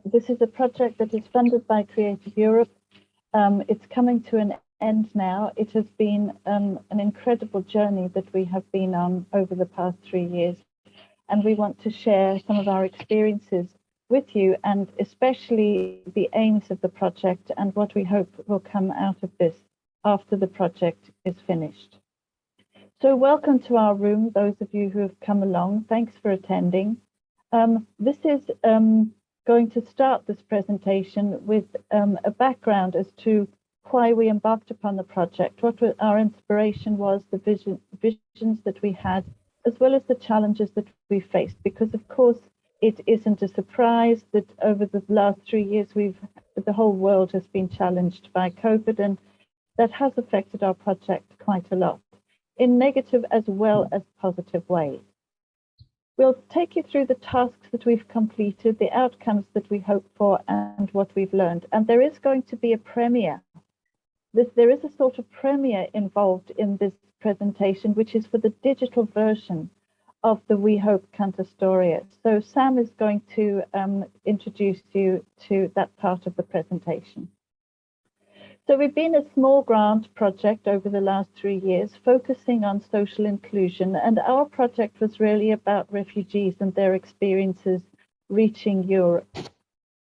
This is a project that is funded by Creative Europe. It's coming to an end now. It has been an incredible journey that we have been on over the past 3 years. And we want to share some of our experiences with you, and especially the aims of the project and what we hope will come out of this after the project is finished. So welcome to our room, those of you who have come along. Thanks for attending. This is going to start this presentation with a background as to why we embarked upon the project, what our inspiration was, the visions that we had, as well as the challenges that we faced. Because of course, it isn't a surprise that over the last 3 years, the whole world has been challenged by COVID, and that has affected our project quite a lot, in negative as well as positive ways. We'll take you through the tasks that we've completed, the outcomes that we hope for, and what we've learned. And there is going to be a premiere. There is a sort of premiere involved in this presentation, which is for the digital version of the We Hope Cantastoria. So Sam is going to introduce you to that part of the presentation. So we've been a small grant project over the last 3 years, focusing on social inclusion, and our project was really about refugees and their experiences reaching Europe.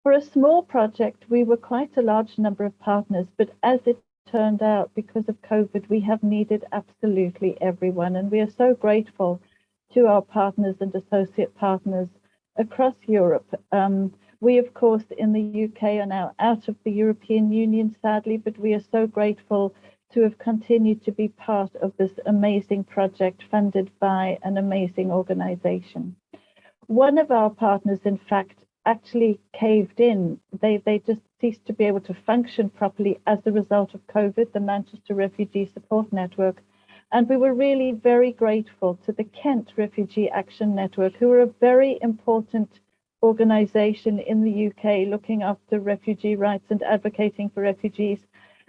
For a small project, we were quite a large number of partners, but as it turned out, because of COVID, we have needed absolutely everyone, and we are so grateful to our partners and associate partners across Europe. We, of course, in the UK are now out of the European Union, sadly, but we are so grateful to have continued to be part of this amazing project funded by an amazing organization. One of our partners, in fact, actually caved in. They just ceased to be able to function properly as a result of COVID, the Manchester Refugee Support Network. And we were really very grateful to the Kent Refugee Action Network, who are a very important organization in the UK looking after refugee rights and advocating for refugees.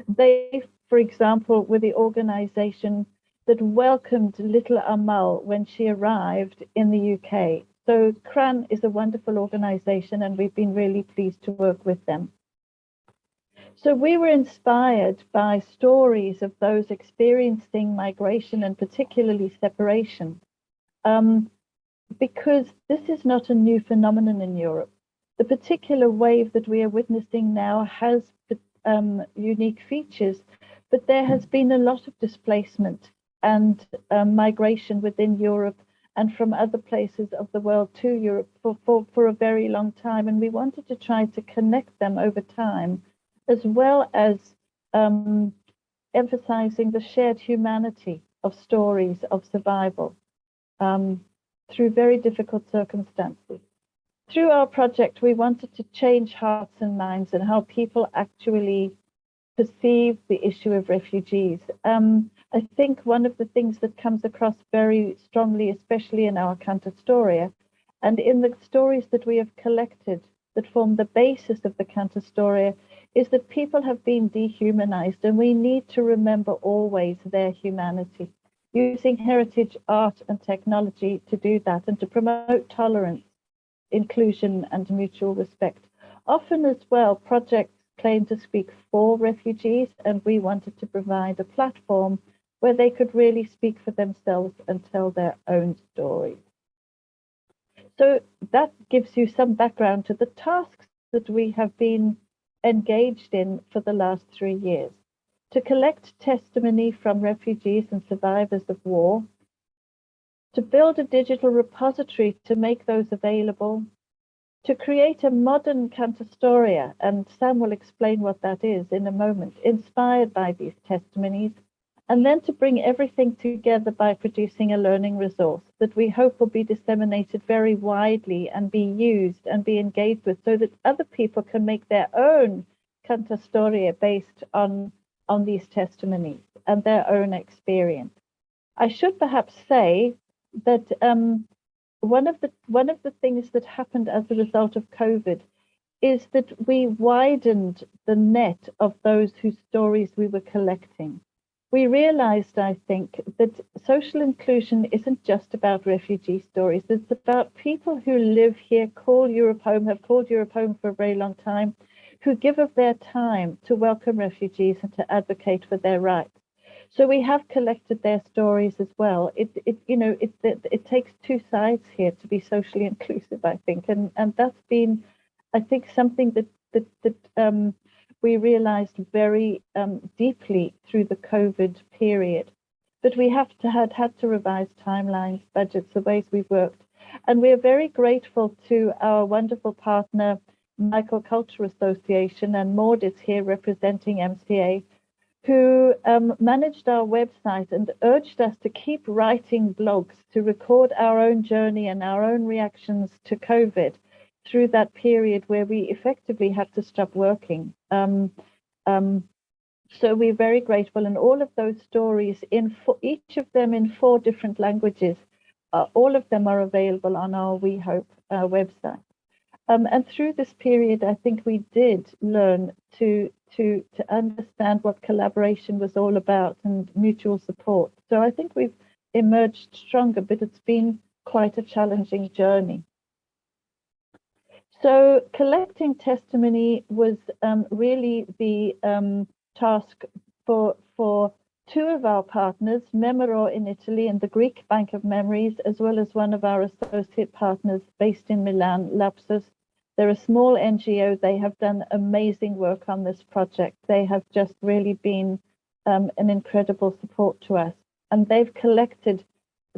They, for example, were the organization that welcomed little Amal when she arrived in the UK. So CRAN is a wonderful organization, and we've been really pleased to work with them. So we were inspired by stories of those experiencing migration and particularly separation. Because this is not a new phenomenon in Europe. The particular wave that we are witnessing now has unique features, but there has been a lot of displacement and migration within Europe and from other places of the world to Europe for a very long time. And we wanted to try to connect them over time, as well as emphasizing the shared humanity of stories of survival. Through very difficult circumstances. Through our project, we wanted to change hearts and minds and how people actually perceive the issue of refugees. I think one of the things that comes across very strongly, especially in our Cantastoria, and in the stories that we have collected that form the basis of the Cantastoria, is that people have been dehumanized, and we need to remember always their humanity. Using heritage, art and technology to do that and to promote tolerance, inclusion and mutual respect. Often as well, projects claim to speak for refugees, and we wanted to provide a platform where they could really speak for themselves and tell their own stories. So that gives you some background to the tasks that we have been engaged in for the last 3 years. To collect testimony from refugees and survivors of war, to build a digital repository to make those available, to create a modern Cantastoria, and Sam will explain what that is in a moment, inspired by these testimonies, and then to bring everything together by producing a learning resource that we hope will be disseminated very widely and be used and be engaged with, so that other people can make their own Cantastoria based on these testimonies and their own experience. I should perhaps say that one of the things that happened as a result of COVID is that we widened the net of those whose stories we were collecting. we realized, I think, that social inclusion isn't just about refugee stories. It's about people who live here, call Europe home, have called Europe home for a very long time, who give of their time to welcome refugees and to advocate for their rights. So we have collected their stories as well. It takes two sides here to be socially inclusive, I think, and that's been, I think, something that we realized very deeply through the COVID period. But we had to revise timelines, budgets, the ways we've worked, and we are very grateful to our wonderful partner, Multicultural Association, and Maud is here representing MCA, who managed our website and urged us to keep writing blogs to record our own journey and our own reactions to COVID through that period where we effectively had to stop working. So we're very grateful, and all of those stories, each of them in 4 different languages, all of them are available on our We Hope website. And through this period, I think we did learn to understand what collaboration was all about and mutual support. So I think we've emerged stronger, but it's been quite a challenging journey. So collecting testimony was really the task for 2 of our partners, Memoro in Italy and the Greek Bank of Memories, as well as one of our associate partners based in Milan, Lapsus. They're a small NGO. They have done amazing work on this project. They have just really been an incredible support to us. And they've collected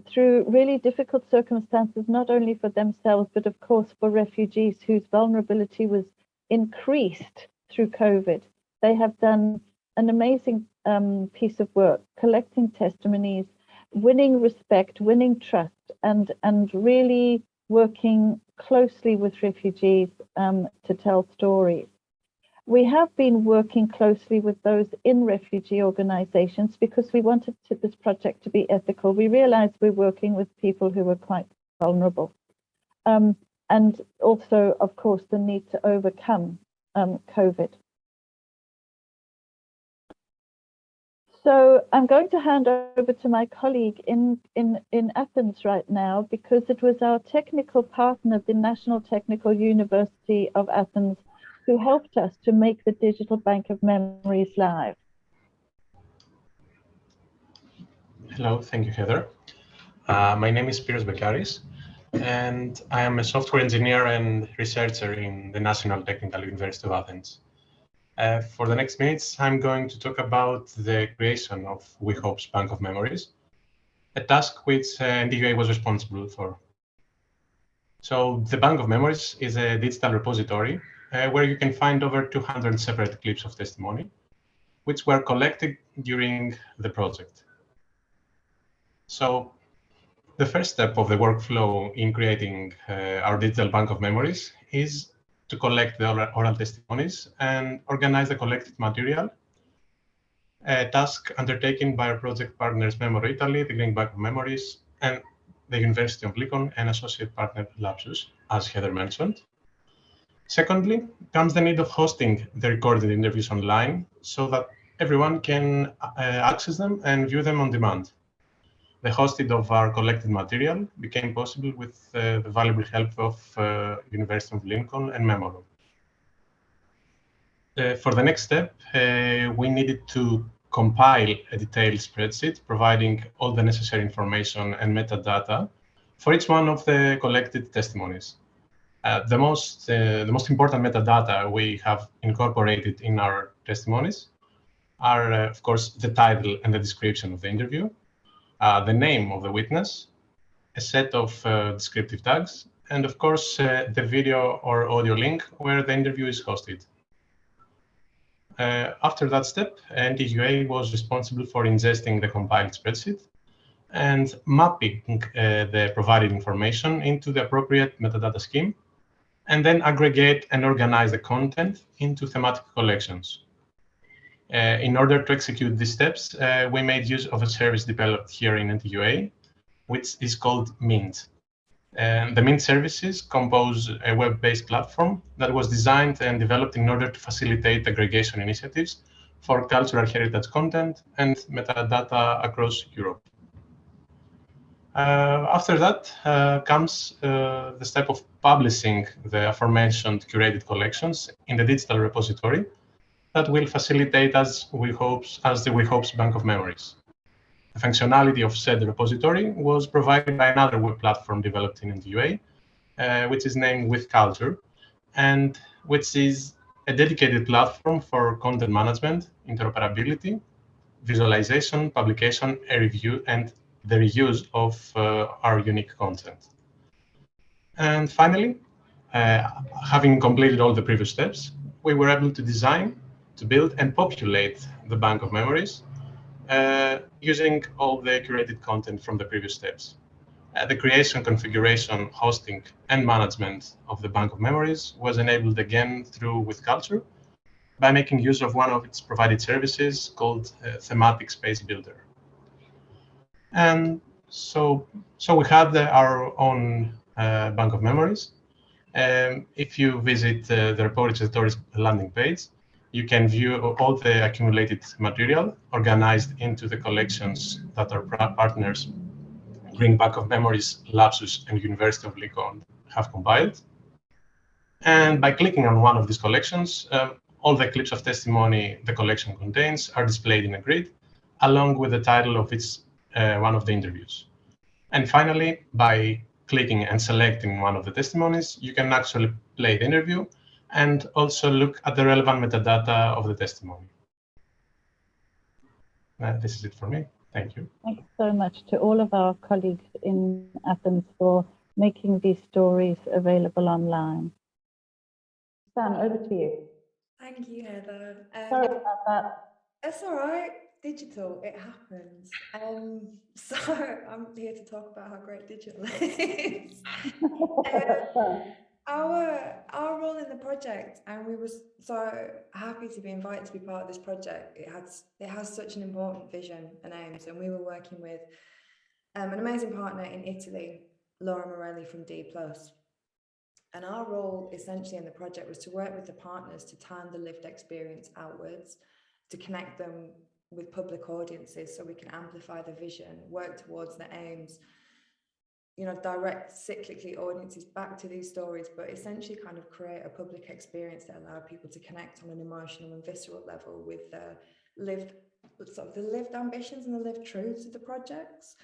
through really difficult circumstances, not only for themselves, but of course for refugees whose vulnerability was increased through COVID. They have done an amazing piece of work, collecting testimonies, winning respect, winning trust, and really working closely with refugees to tell stories. We have been working closely with those in refugee organizations because we wanted this project to be ethical. We realized we're working with people who were quite vulnerable. And also, of course, the need to overcome COVID. So I'm going to hand over to my colleague in Athens right now, because it was our technical partner, the National Technical University of Athens, who helped us to make the Digital Bank of Memories live. Hello, thank you, Heather. My name is Spiros Bekaris, and I am a software engineer and researcher in the National Technical University of Athens. For the next minutes, I'm going to talk about the creation of We Hope's Bank of Memories, a task which NTUA was responsible for. So the Bank of Memories is a digital repository where you can find over 200 separate clips of testimony, which were collected during the project. So the first step of the workflow in creating our digital Bank of Memories is to collect the oral testimonies and organize the collected material, a task undertaken by our project partners Memoro Italy, the Green Bank of Memories, and the University of Lincoln and associate partner Lapsus, as Heather mentioned. Secondly, comes the need of hosting the recorded interviews online so that everyone can access them and view them on demand. The hosting of our collected material became possible with the valuable help of University of Lincoln and Memoro. For the next step, we needed to compile a detailed spreadsheet providing all the necessary information and metadata for each one of the collected testimonies. The most important metadata we have incorporated in our testimonies are, of course, the title and the description of the interview, the name of the witness, a set of descriptive tags, and of course, the video or audio link where the interview is hosted. After that step, NTUA was responsible for ingesting the compiled spreadsheet and mapping the provided information into the appropriate metadata scheme, and then aggregate and organize the content into thematic collections. In order to execute these steps, we made use of a service developed here in NTUA, which is called Mint. The Mint services compose a web-based platform that was designed and developed in order to facilitate aggregation initiatives for cultural heritage content and metadata across Europe. After that comes the step of publishing the aforementioned curated collections in the digital repository that will facilitate as the WeHopes Bank of Memories. The functionality of said repository was provided by another web platform developed in NDUA, which is named With Culture, and which is a dedicated platform for content management, interoperability, visualization, publication, a review, and the reuse of our unique content. And finally, having completed all the previous steps, we were able to design, to build, and populate the bank of memories using all the curated content from the previous steps. The creation, configuration, hosting, and management of the bank of memories was enabled again through With Culture by making use of one of its provided services called Thematic Space Builder. And so we had our own bank of memories. If you visit the repository's landing page, you can view all the accumulated material organized into the collections that our partners, Green Bank of Memories, Lapsus, and University of Lincoln have compiled. And by clicking on one of these collections, all the clips of testimony the collection contains are displayed in a grid, along with the title of one of the interviews. And finally, by clicking and selecting one of the testimonies, you can actually play the interview and also look at the relevant metadata of the testimony. This is it for me. Thank you. Thanks so much to all of our colleagues in Athens for making these stories available online. Stan, over to you. Thank you, Heather. Sorry about that. That's all right. Digital, it happens. So I'm here to talk about how great digital is. Our role in the project, and we were so happy to be invited to be part of this project. It has such an important vision and aims, and we were working with an amazing partner in Italy, Laura Morelli from D+. And our role essentially in the project was to work with the partners to turn the lived experience outwards, to connect them with public audiences so we can amplify the vision, work towards the aims, direct cyclically audiences back to these stories, but essentially kind of create a public experience that allowed people to connect on an emotional and visceral level with the lived ambitions and the lived truths of the projects.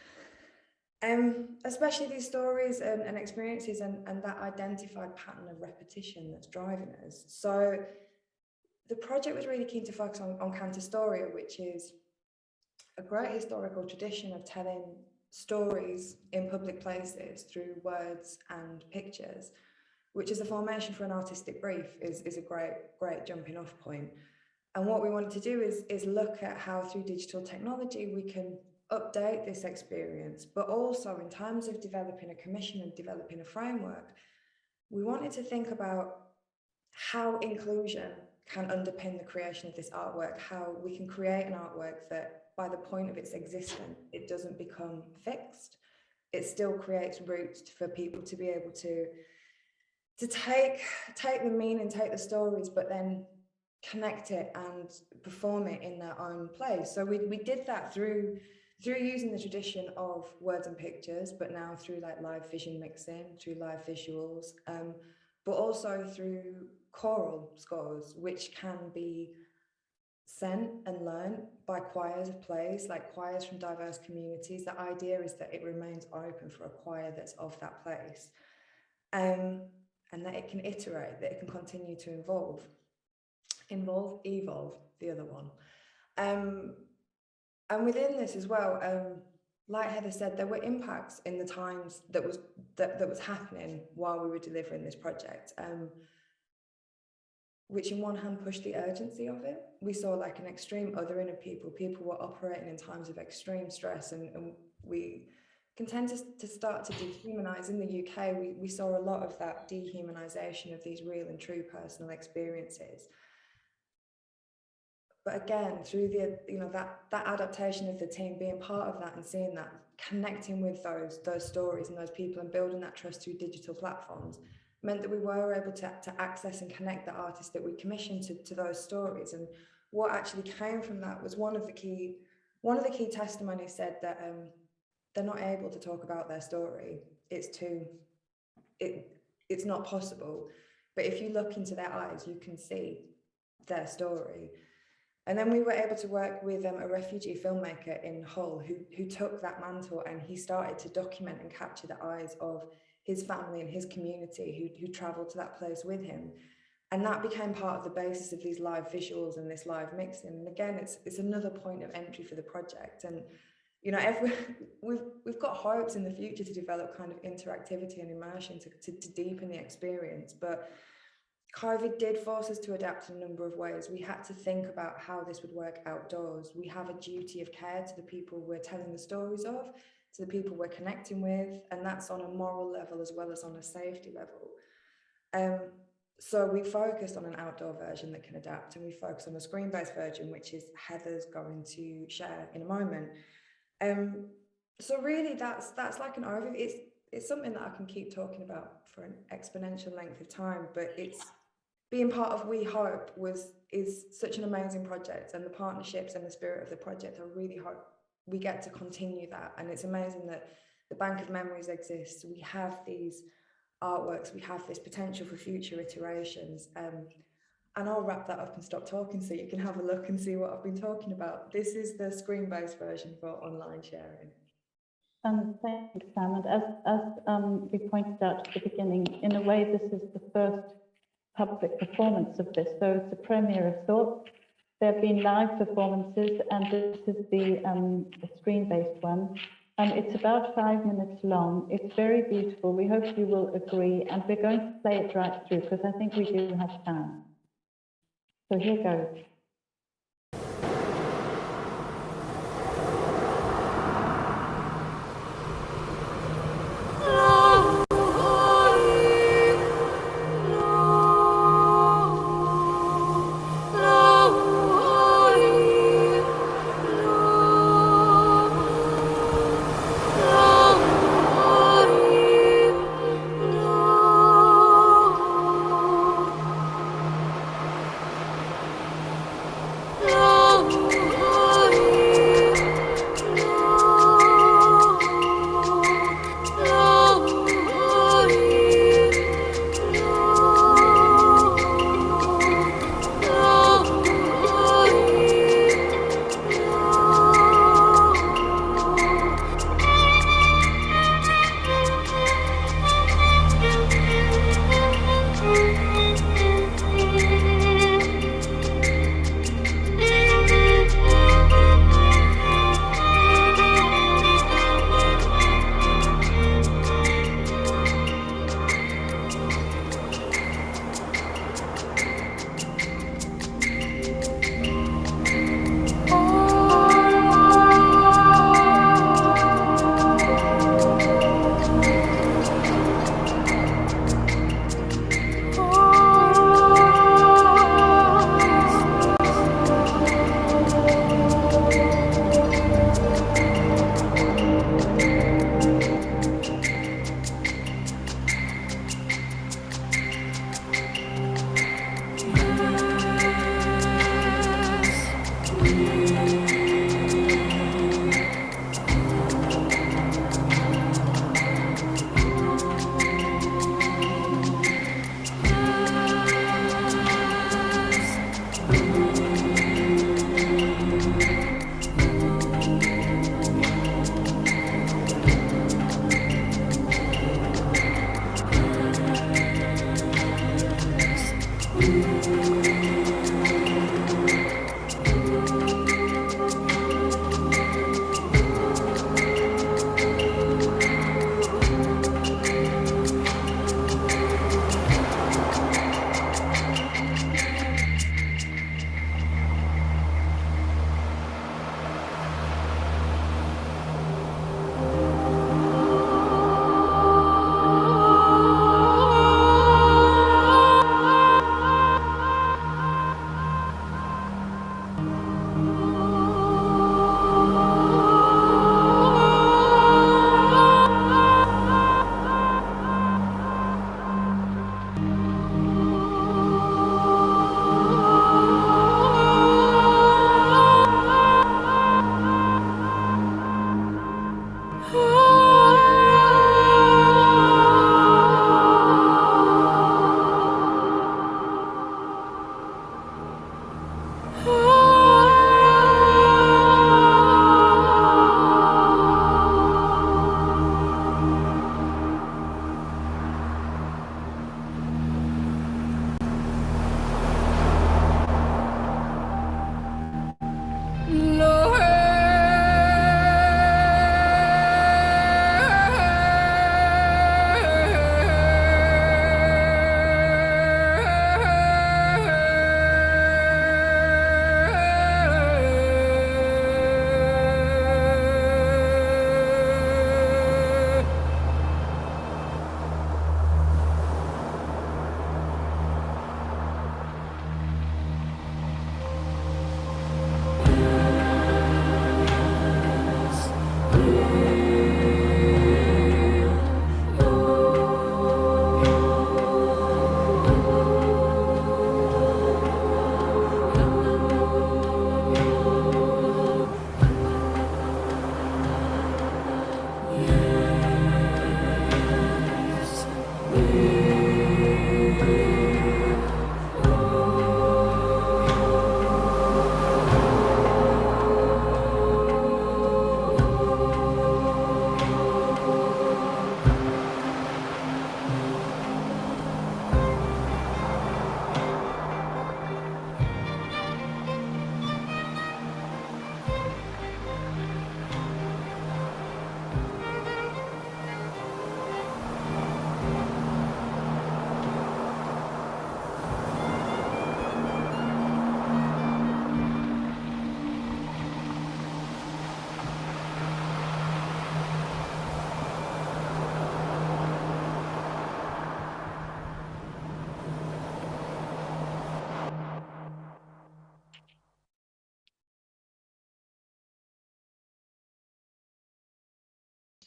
Especially these stories and experiences and that identified pattern of repetition that's driving us. So the project was really keen to focus on Cantastoria, which is a great historical tradition of telling stories in public places through words and pictures, which is a formation for an artistic brief, is a great jumping off point. And what we wanted to do is look at how through digital technology we can update this experience, but also in terms of developing a commission and developing a framework, we wanted to think about how inclusion can underpin the creation of this artwork, how we can create an artwork that by the point of its existence, it doesn't become fixed. It still creates roots for people to be able to take the meaning, take the stories, but then connect it and perform it in their own place. So we did that through using the tradition of words and pictures, but now through like live vision mixing, through live visuals, but also through choral scores, which can be sent and learned by choirs of plays, like choirs from diverse communities. The idea is that it remains open for a choir that's of that place, and that it can iterate, that it can continue to evolve, the other one. And within this as well, like Heather said, there were impacts in the times that was happening while we were delivering this project, which in one hand pushed the urgency of it. We saw like an extreme othering of people. People were operating in times of extreme stress, and we can tend to start to dehumanize. In the UK, we saw a lot of that dehumanization of these real and true personal experiences. But again, through that adaptation of the team, being part of that and seeing that, connecting with those stories and those people and building that trust through digital platforms meant that we were able to access and connect the artists that we commissioned to those stories. And what actually came from that was one of the key testimonies said that they're not able to talk about their story. It's not possible. But if you look into their eyes, you can see their story. And then we were able to work with a refugee filmmaker in Hull who took that mantle, and he started to document and capture the eyes of his family and his community who traveled to that place with him. And that became part of the basis of these live visuals and this live mixing. And again, it's another point of entry for the project. And you know, we've got hopes in the future to develop kind of interactivity and immersion to deepen the experience. But COVID did force us to adapt in a number of ways. We had to think about how this would work outdoors. We have a duty of care to the people we're telling the stories of, to the people we're connecting with, and that's on a moral level as well as on a safety level. So we focused on an outdoor version that can adapt, and we focused on a screen-based version, which is Heather's going to share in a moment. So really that's like an overview. It's something that I can keep talking about for an exponential length of time, but it's being part of We Hope is such an amazing project, and the partnerships and the spirit of the project, I really hope we get to continue that. And it's amazing that the Bank of Memories exists. We have these artworks, we have this potential for future iterations. And I'll wrap that up and stop talking so you can have a look and see what I've been talking about. This is the screen-based version for online sharing. Thank you, Sam. And as we pointed out at the beginning, in a way, this is the first public performance of this, so it's a premiere of sorts. There have been live performances, and this is the screen-based one. It's about 5 minutes long. It's very beautiful. We hope you will agree, and we're going to play it right through because I think we do have time. So here goes.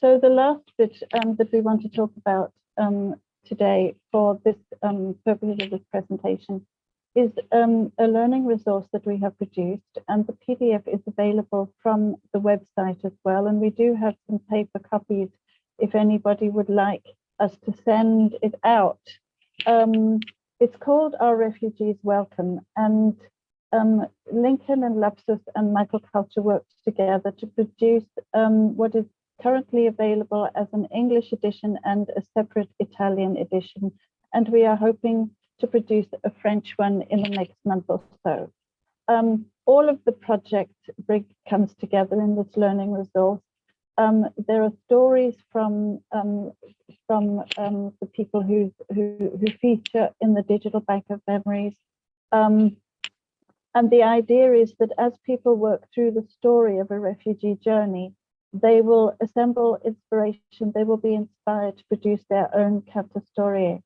So the last bit that we want to talk about today for this purpose of this presentation is a learning resource that we have produced, and the PDF is available from the website as well. And we do have some paper copies if anybody would like us to send it out. It's called Our Refugees Welcom, and Lincoln and Lapsus and Michael Culture worked together to produce what is currently available as an English edition and a separate Italian edition. And we are hoping to produce a French one in the next month or so. All of the project comes together in this learning resource. There are stories from the people who feature in the Digital Bank of Memories. And the idea is that as people work through the story of a refugee journey, they will assemble inspiration, they will be inspired to produce their own canto storie.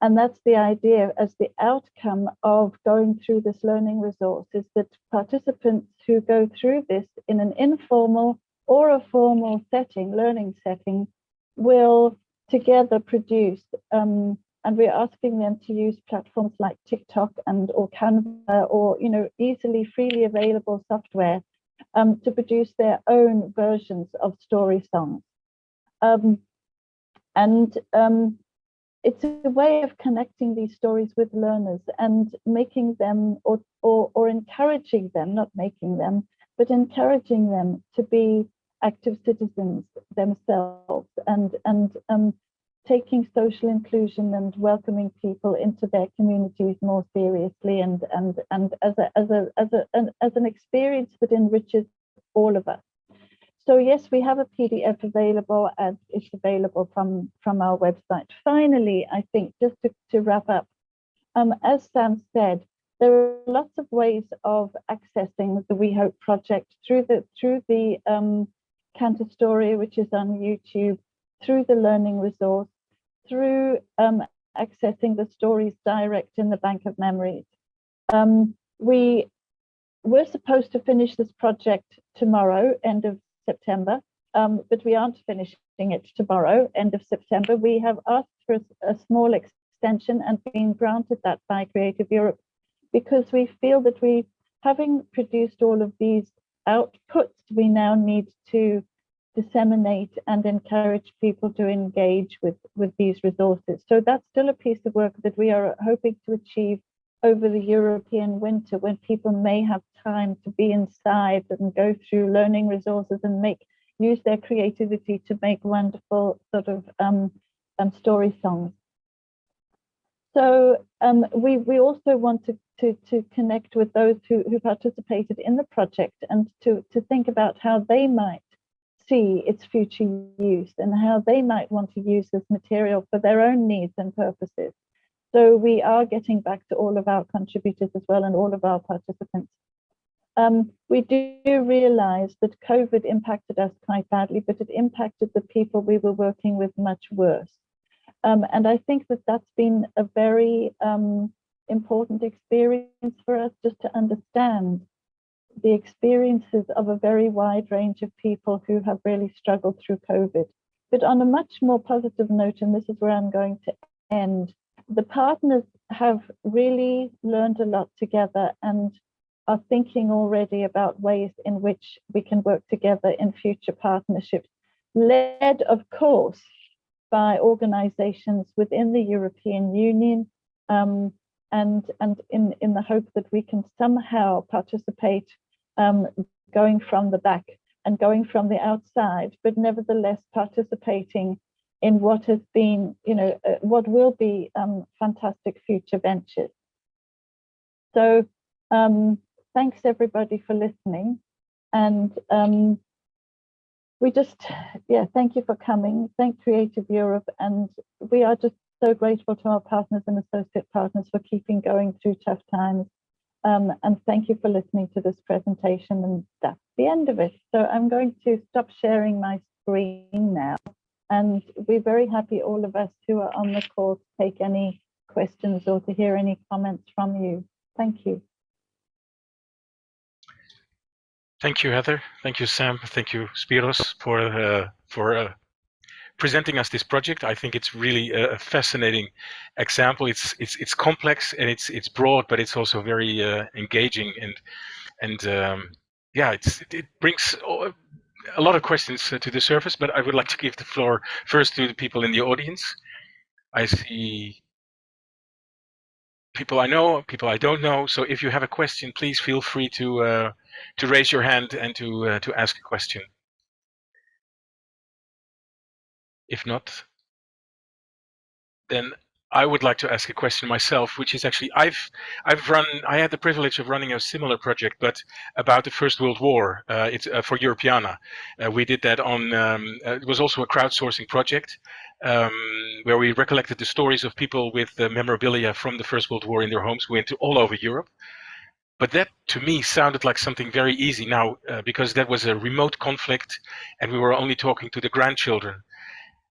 And that's the idea as the outcome of going through this learning resource, is that participants who go through this in an informal or a formal setting, learning setting, will together produce, and we're asking them to use platforms like TikTok or Canva or easily, freely available software to produce their own versions of story songs. It's a way of connecting these stories with learners and making them or encouraging them, not making them, but encouraging them to be active citizens themselves and taking social inclusion and welcoming people into their communities more seriously and as an experience that enriches all of us. So yes, we have a PDF available, and it's available from our website. Finally, I think just to wrap up, as Sam said, there are lots of ways of accessing the We Hope project through the canto story, which is on YouTube, through the learning resource, through accessing the stories direct in the Bank of Memories. We're supposed to finish this project tomorrow, end of September, but we aren't finishing it tomorrow, end of September. We have asked for a small extension and been granted that by Creative Europe because we feel that having produced all of these outputs, we now need to disseminate and encourage people to engage with these resources. So that's still a piece of work that we are hoping to achieve over the European winter, when people may have time to be inside and go through learning resources and use their creativity to make wonderful sort of story songs. So we also want to connect with those who participated in the project and to think about how they might see its future use and how they might want to use this material for their own needs and purposes. So we are getting back to all of our contributors as well and all of our participants. We do realize that COVID impacted us quite badly, but it impacted the people we were working with much worse. And I think that that's been a very important experience for us, just to understand the experiences of a very wide range of people who have really struggled through COVID. But on a much more positive note, and this is where I'm going to end, the partners have really learned a lot together and are thinking already about ways in which we can work together in future partnerships, led, of course, by organizations within the European Union, and in the hope that we can somehow participate, going from the back and going from the outside, but nevertheless participating in what has been, what will be fantastic future ventures. So thanks everybody for listening, and we just, thank you for coming. Thank Creative Europe, and we are just so grateful to our partners and associate partners for keeping going through tough times. And thank you for listening to this presentation, and that's the end of it. So I'm going to stop sharing my screen now, and we're very happy, all of us who are on the call, to take any questions or to hear any comments from you. Thank you. Thank you, Heather. Thank you, Sam. Thank you, Spiros, for presenting us this project. I think it's really a fascinating example. It's complex and it's broad, but it's also very engaging and yeah, it brings a lot of questions to the surface. But I would like to give the floor first to the people in the audience. I see people I know, people I don't know. So if you have a question, please feel free to raise your hand and to ask a question. If not, then I would like to ask a question myself, which is actually I had the privilege of running a similar project, but about the First World War. It's for Europeana. We did that on. It was also a crowdsourcing project where we recollected the stories of people with memorabilia from the First World War in their homes. We went to all over Europe. But that, to me, sounded like something very easy now, because that was a remote conflict, and we were only talking to the grandchildren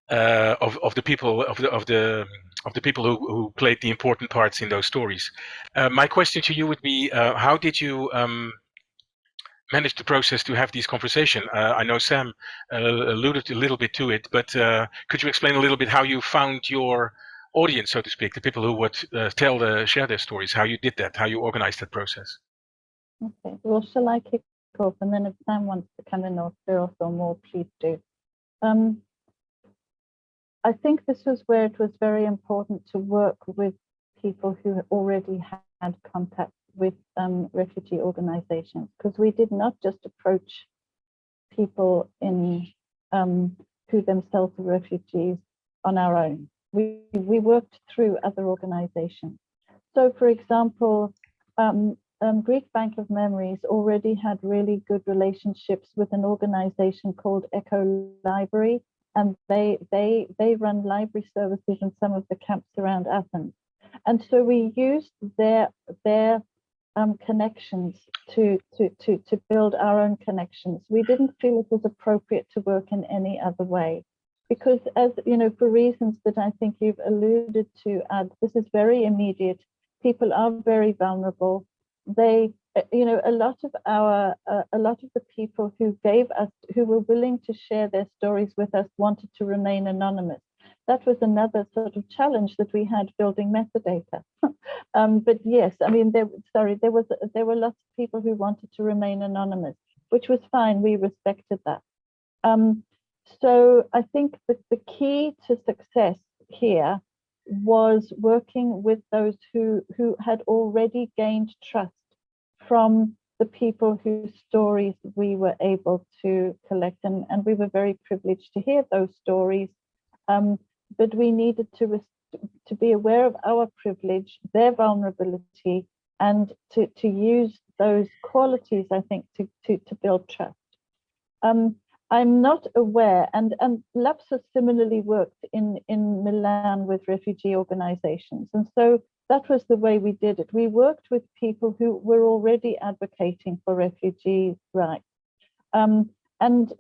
of the people of the people who played the important parts in those stories. My question to you would be, how did you manage the process to have these conversations? I know Sam alluded a little bit to it, but could you explain a little bit how you found your audience, so to speak, the people who would share their stories, how you did that, how you organized that process? Okay, well, shall I kick off, and then if Sam wants to come in or Cyril or more, please do. I think this was where it was very important to work with people who already had contact with refugee organizations, because we did not just approach people in who themselves are refugees on our own. We worked through other organizations. So, for example, Greek Bank of Memories already had really good relationships with an organization called Echo Library, and they run library services in some of the camps around Athens. And so we used their connections to build our own connections. We didn't feel it was appropriate to work in any other way, because, as you know, for reasons that I think you've alluded to, this is very immediate. People are very vulnerable. They, you know, a lot of the people who were willing to share their stories with us wanted to remain anonymous. That was another sort of challenge that we had building metadata. But yes, I mean, there were lots of people who wanted to remain anonymous, which was fine. We respected that. So I think that the key to success here was working with those who had already gained trust from the people whose stories we were able to collect, and we were very privileged to hear those stories. But we needed to be aware of our privilege, their vulnerability, and to use those qualities, I think, to build trust. I'm not aware, and LAPSA similarly worked in Milan with refugee organizations. And so that was the way we did it. We worked with people who were already advocating for refugee rights. And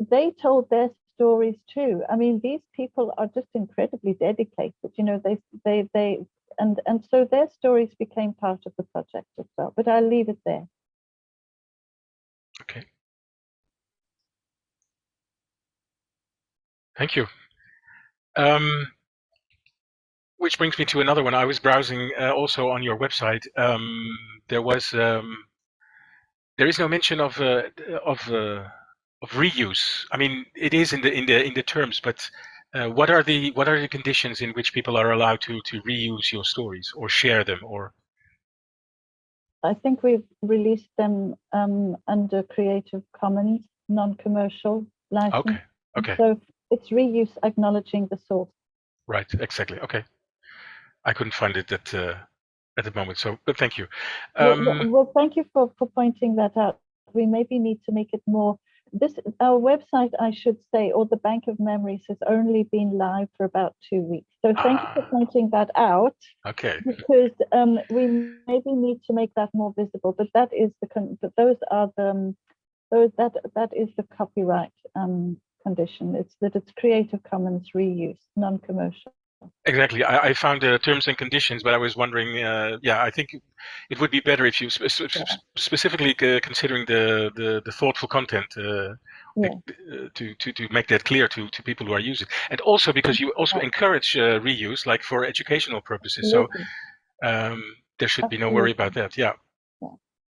they told their stories too. I mean, these people are just incredibly dedicated. You know, and so their stories became part of the project as well. But I'll leave it there. Okay. Thank you. Which brings me to another one. I was browsing also on your website. There is no mention of reuse. I mean, it is in the terms, but what are the conditions in which people are allowed to reuse your stories or share them? Or I think we've released them under Creative Commons non-commercial license. Okay. Okay. So it's reuse acknowledging the source. Right. Exactly. Okay. I couldn't find it at the moment. So, but thank you. Well, thank you for pointing that out. We maybe need to make it more. Our website, I should say, or the Bank of Memories, has only been live for about 2 weeks. So thank you for pointing that out. Okay. Because we maybe need to make that more visible. But that is that is the copyright condition. It's that it's Creative Commons reuse, non-commercial. Exactly. I found the terms and conditions, but I was wondering, yeah, I think it would be better if you specifically considering the thoughtful content to make that clear to people who are using, and also because you also encourage reuse, like for educational purposes. Absolutely. So there should be no worry about that. Yeah.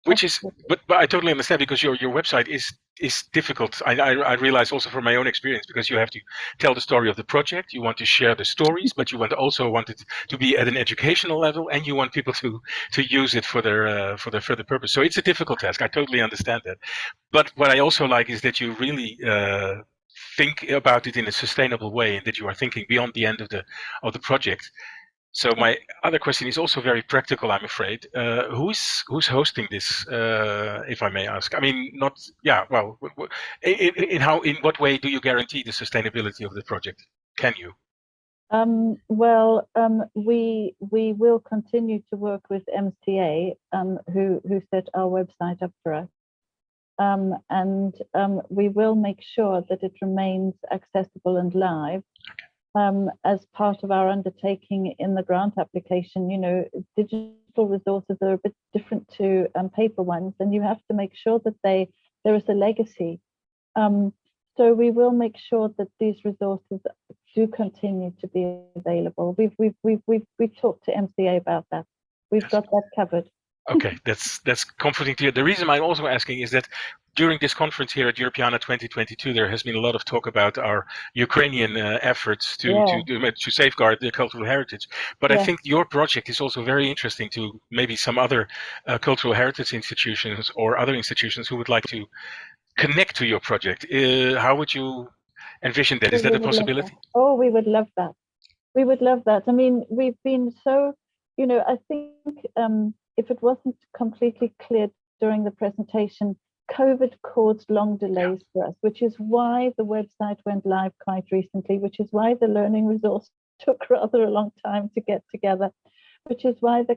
Which is, Absolutely. but I totally understand, because your website is difficult. I realize also from my own experience, because you have to tell the story of the project, you want to share the stories, but you also want it to be at an educational level, and you want people to use it for their further purpose. So it's a difficult task. I totally understand that. But what I also like is that you really think about it in a sustainable way, and that you are thinking beyond the end of the project. So my other question is also very practical, I'm afraid. Who's hosting this, if I may ask? I mean, not, yeah, well, in what way do you guarantee the sustainability of the project? Can you? We will continue to work with MCA, who set our website up for us. We will make sure that it remains accessible and live. As part of our undertaking in the grant application, you know, digital resources are a bit different to paper ones, and you have to make sure that there is a legacy. So we will make sure that these resources do continue to be available. We've talked to MCA about that. We've got that covered. Okay, that's comforting to hear. The reason I'm also asking is that during this conference here at Europeana 2022, there has been a lot of talk about our Ukrainian efforts to safeguard the cultural heritage. But I think your project is also very interesting to maybe some other cultural heritage institutions or other institutions who would like to connect to your project. How would you envision that? Is that a possibility? Oh, we would love that. We would love that. I mean, we've been so, you know, I think if it wasn't completely clear during the presentation, COVID caused long delays for us, which is why the website went live quite recently, which is why the learning resource took rather a long time to get together, which is why the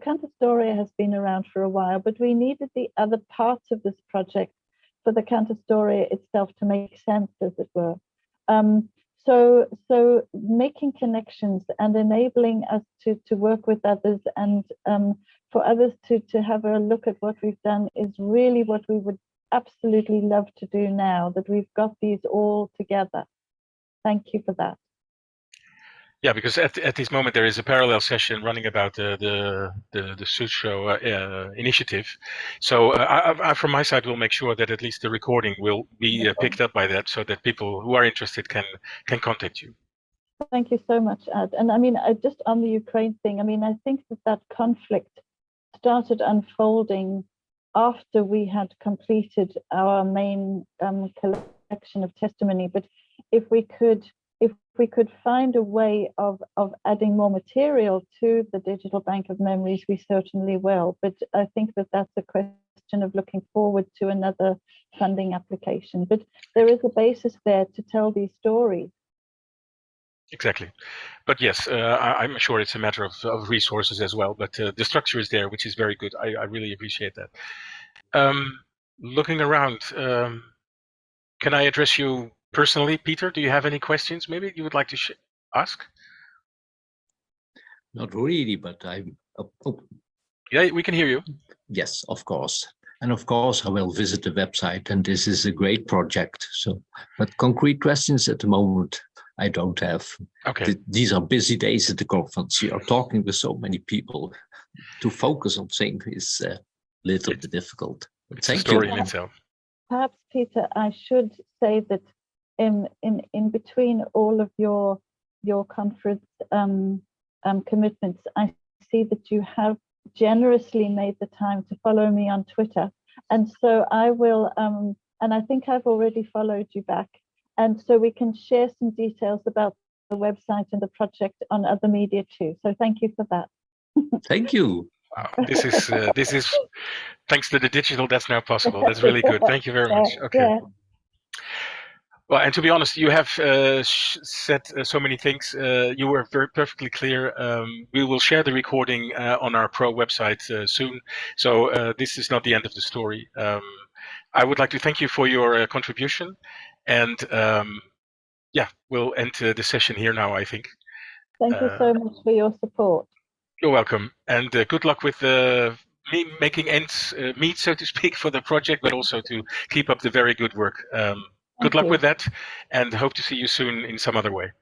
Cantastoria has been around for a while, but we needed the other parts of this project for the Cantastoria itself to make sense, as it were. So making connections and enabling us to work with others, and for others to have a look at what we've done, is really what we would absolutely love to do now that we've got these all together. Thank you for that. Yeah, because at this moment there is a parallel session running about the Susho initiative. So I from my side will make sure that at least the recording will be picked up by that, so that people who are interested can contact you. Thank you so much, Ad. And I mean, just on the Ukraine thing, I mean, I think that conflict started unfolding after we had completed our main collection of testimony. But if we could find a way of adding more material to the Digital Bank of Memories, we certainly will. But I think that's a question of looking forward to another funding application. But there is a basis there to tell these stories. Exactly. But yes, I'm sure it's a matter of resources as well. But the structure is there, which is very good. I really appreciate that. Looking around, can I address you personally, Peter? Do you have any questions maybe you would like to ask? Not really, but I'm... Yeah, we can hear you. Yes, of course. And of course, I will visit the website, and this is a great project. So, but concrete questions at the moment, I don't have. Okay. These are busy days at the conference. You are talking with so many people. To focus on things is a little bit difficult. It's a story in itself. Perhaps, Peter, I should say that in between all of your conference commitments, I see that you have generously made the time to follow me on Twitter, and so I will. And I think I've already followed you back, and so we can share some details about the website and the project on other media too. So thank you for that. Thank you. Wow, this is thanks to the digital, that's now possible. That's really good. Thank you very much. Okay. Yeah. Well, and to be honest, you have said so many things. You were perfectly clear. We will share the recording on our Pro website soon. So this is not the end of the story. I would like to thank you for your contribution. And yeah, we'll end the session here now, I think. Thank you so much for your support. You're welcome. And good luck with the making ends meet, so to speak, for the project, but also to keep up the very good work. Good luck with that, and hope to see you soon in some other way.